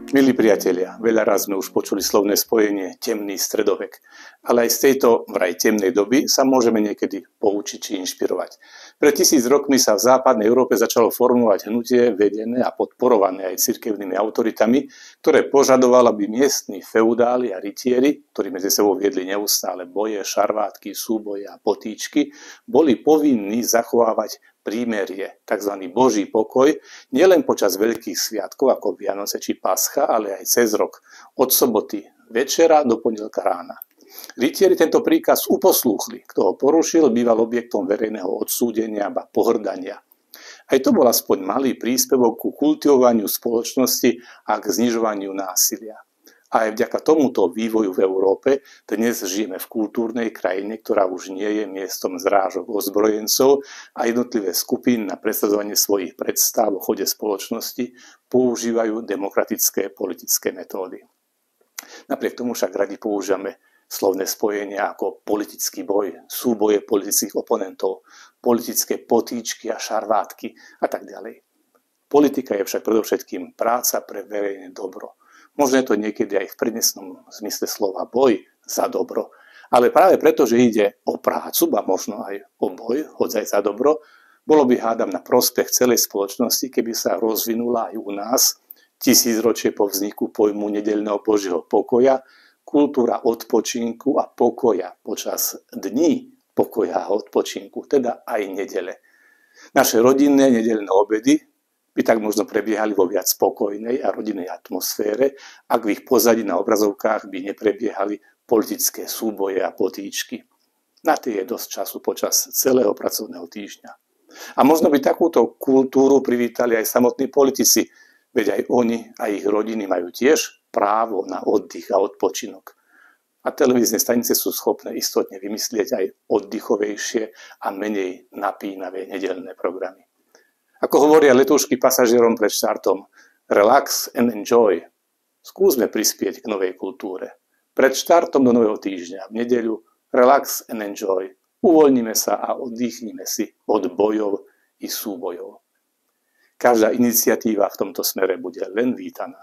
Milí priatelia, veľa raz sme už počuli slovné spojenie temný stredovek, ale aj z tejto vraj temnej doby sa môžeme niekedy poučiť či inšpirovať. Pred 1000 rokmi sa v západnej Európe začalo formovať hnutie vedené a podporované aj cirkevnými autoritami, ktoré požadovalo, aby miestni feudáli a rytieri, ktorí medzi sebou viedli neustále boje, šarvátky, súboje a potýčky, boli povinní zachovávať prímerie, tzv. Boží pokoj, nielen počas veľkých sviatkov ako Vianoce či Pascha, ale aj cez rok, od soboty večera do pondelka rána. Rytieri tento príkaz uposlúchli. Kto ho porušil, býval objektom verejného odsúdenia a pohŕdania. Aj to bol aspoň malý príspevok ku kultivovaniu spoločnosti a k znižovaniu násilia. A aj vďaka tomuto vývoju v Európe dnes žijeme v kultúrnej krajine, ktorá už nie je miestom zrážok ozbrojencov a jednotlivé skupiny na presadzovanie svojich predstav o chode spoločnosti používajú demokratické politické metódy. Napriek tomu však radi používame slovné spojenia ako politický boj, súboje politických oponentov, politické potýčky a šarvátky a tak ďalej. Politika je však predovšetkým práca pre verejné dobro. Možno je to niekedy aj v prednesnom zmysle slova boj za dobro, ale práve preto, že ide o prácu, a možno aj o boj, hoď aj za dobro, bolo by hádam na prospech celej spoločnosti, keby sa rozvinula aj u nás 1000 ročie po vzniku pojmu nedeľného Božieho pokoja, kultúra odpočinku a pokoja počas dní pokoja a odpočinku, teda aj nedele. Naše rodinné nedeľné obedy by tak možno prebiehali vo viac spokojnej a rodinnej atmosfére, ak v ich pozadí na obrazovkách by neprebiehali politické súboje a potýčky. Na tie je dosť času počas celého pracovného týždňa. A možno by takúto kultúru privítali aj samotní politici, veď aj oni a ich rodiny majú tiež právo na oddych a odpočinok. A televízne stanice sú schopné istotne vymyslieť aj oddychovejšie a menej napínavé nedeľné programy. Ako hovoria letúšky pasažierom pred štartom, relax and enjoy. Skúsme prispieť k novej kultúre. Pred štartom do nového týždňa v nedeľu relax and enjoy. Uvoľníme sa a oddychnime si od bojov i súbojov. Každá iniciatíva v tomto smere bude len vítaná.